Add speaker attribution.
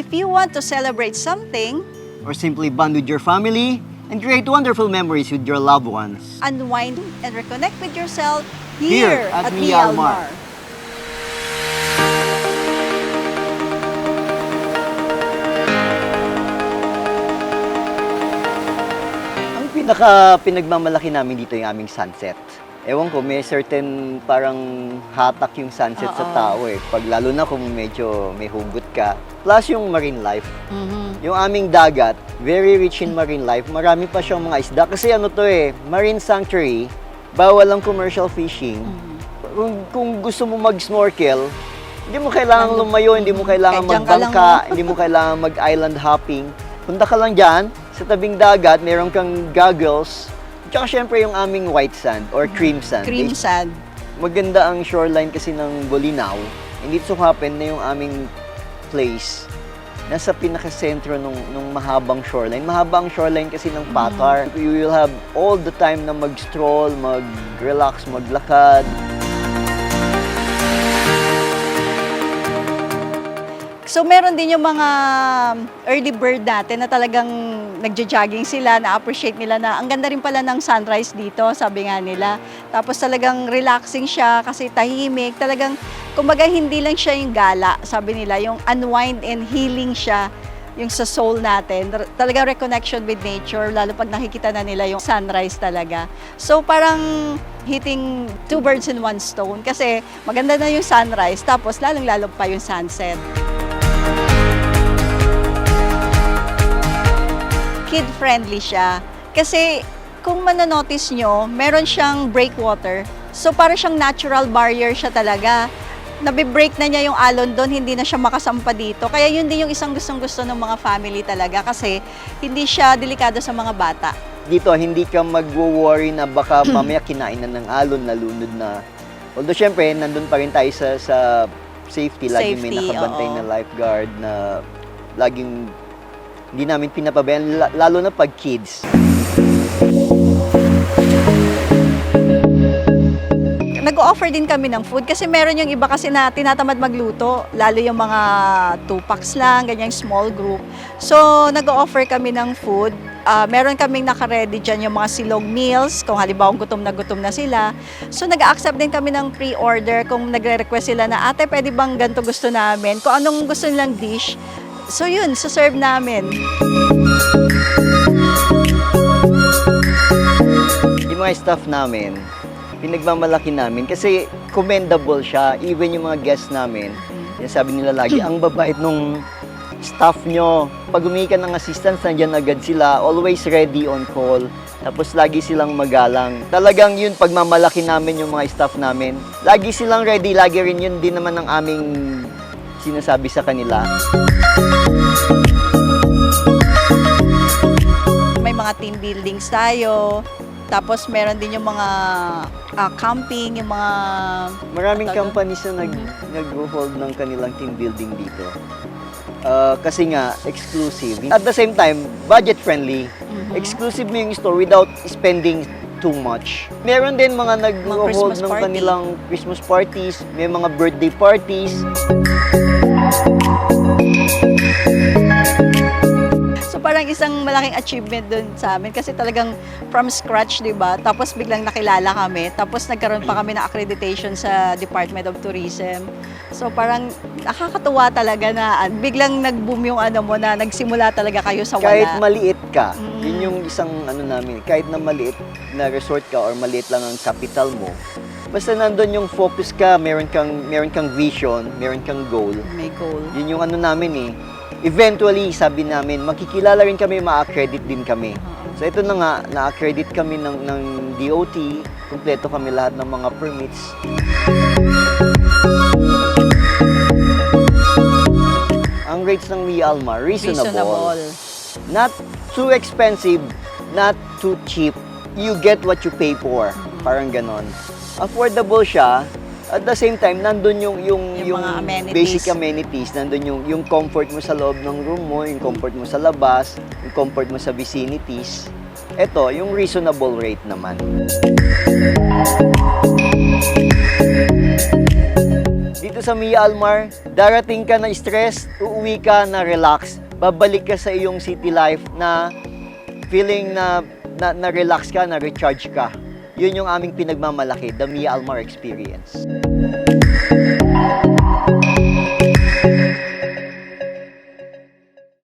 Speaker 1: if you want to celebrate something,
Speaker 2: Or simply bond with your family and create wonderful memories with your loved ones.
Speaker 1: unwind and reconnect with yourself
Speaker 2: Here
Speaker 1: here,
Speaker 2: at
Speaker 1: at
Speaker 2: Mialmar.
Speaker 1: Mialmar.
Speaker 2: Ang pinagmamalaki namin dito yung aming sunset. Ewan ko, may certain parang hatak yung sunset sa
Speaker 1: Oo.
Speaker 2: tao eh. Pag lalo na kung medyo may hugot ka. Plus yung marine life. Yung aming dagat, very rich in marine life. Marami pa siyang mga isda. Kasi ano to eh, marine sanctuary, bawal ang commercial fishing. Kung gusto mo mag-snorkel, hindi mo kailangan lumayo, hindi mo kailangan
Speaker 1: Kahit dyan ka lang,
Speaker 2: magbangka, hindi mo kailangan mag-island hopping. Punta ka lang dyan, sa tabing dagat, meron kang goggles. Tsaka syempre yung aming white sand or cream sand.
Speaker 1: Cream sand.
Speaker 2: Maganda ang shoreline kasi ng Bolinao. And it so happen na yung aming place nasa pinaka-sentro nung mahabang shoreline. Mahaba ang shoreline kasi ng Patar. You will have all the time na mag-stroll, mag-relax, maglakad.
Speaker 1: So meron din yung mga early bird natin na talagang nagja-jogging sila, na-appreciate nila na ang ganda rin pala ng sunrise dito, sabi nga nila. Tapos talagang relaxing siya kasi tahimik. Talagang, kumbaga hindi lang siya yung gala, sabi nila, yung unwind and healing siya yung sa soul natin. Talagang reconnection with nature, lalo pag nakikita na nila yung sunrise talaga. So parang hitting two birds in one stone kasi maganda na yung sunrise, tapos lalong-lalo pa yung sunset. Kid-friendly siya. Kasi kung manonotice nyo, meron siyang breakwater. So para siyang natural barrier siya talaga. Nabi-break na niya yung alon doon, hindi na siya makasampa dito. Kaya yun din yung isang gustong-gusto ng mga family talaga kasi hindi siya delikado sa mga bata.
Speaker 2: Dito, hindi ka mag-worry na baka mamaya kinain na ng alon, nalunod na. Although syempre, nandun pa rin tayo sa safety. Laging may
Speaker 1: Safety,
Speaker 2: nakabantay
Speaker 1: oo.
Speaker 2: na lifeguard na laging hindi namin pinapabayaan, lalo na pag kids.
Speaker 1: Nag-o-offer din kami ng food kasi meron yung iba kasi na tinatamad magluto, lalo yung mga 2 packs lang, ganyang small group. So, nag-o-offer kami ng food. Meron kaming naka-ready dyan yung mga silog meals, kung halimbawa gutom na sila. So, nag-accept din kami ng pre-order kung nagre-request sila na, ate, pwede bang ganito gusto namin? Kung anong gusto nilang dish, so yun, serve namin.
Speaker 2: Yung mga staff namin, pinagmamalaki namin kasi commendable siya. Even yung mga guests namin, yung sabi nila lagi, ang babait nung staff nyo. Pag humingi ka ng assistance, nandyan agad sila. Always ready on call. Tapos lagi silang magalang. Talagang yun, pagmamalaki namin yung mga staff namin. Lagi silang ready, lagi rin yun din naman ang aming sinasabi sa kanila.
Speaker 1: May mga team buildings tayo. Tapos meron din yung mga camping, yung mga...
Speaker 2: Maraming
Speaker 1: Tawag
Speaker 2: companies na nag-hold ng kanilang team building dito. Kasi nga, exclusive. At the same time, budget-friendly. Exclusive mo yung store without spending too much. Meron din mga nag-hold
Speaker 1: Christmas
Speaker 2: ng
Speaker 1: party.
Speaker 2: kanilang Christmas parties, may mga birthday parties.
Speaker 1: So parang isang malaking achievement dun sa amin kasi talagang from scratch, di ba? Tapos biglang nakilala kami. Tapos nagkaroon pa kami ng accreditation sa Department of Tourism. So parang nakakatuwa talaga na biglang nag-boom yung ano mo na nagsimula talaga kayo sa wala.
Speaker 2: Kahit maliit ka, yun yung isang ano namin, kahit na maliit na resort ka or maliit lang ang capital mo, basta nandun yung focus ka, meron kang vision, meron kang goal.
Speaker 1: May goal.
Speaker 2: Yun yung ano namin eh. Eventually, sabi namin, makikilala rin kami, ma-accredit din kami. So ito na nga, na-accredit kami ng DOT, kumpleto kami lahat ng mga permits. Ang rates ng Mialmar, reasonable. Not too expensive, not too cheap. You get what you pay for. Parang ganon. Affordable siya. At the same time, nandun yung
Speaker 1: mga amenities.
Speaker 2: basic amenities. Nandun yung comfort mo sa loob ng room mo, yung comfort mo sa labas, yung comfort mo sa vicinities. Ito, yung reasonable rate naman. Dito sa Mia Almar, darating ka na stress, uuwi ka na relax, babalik ka sa iyong city life na feeling na relax ka, na recharge ka. Yun yung aming pinagmamalaki, the Mia Almar experience.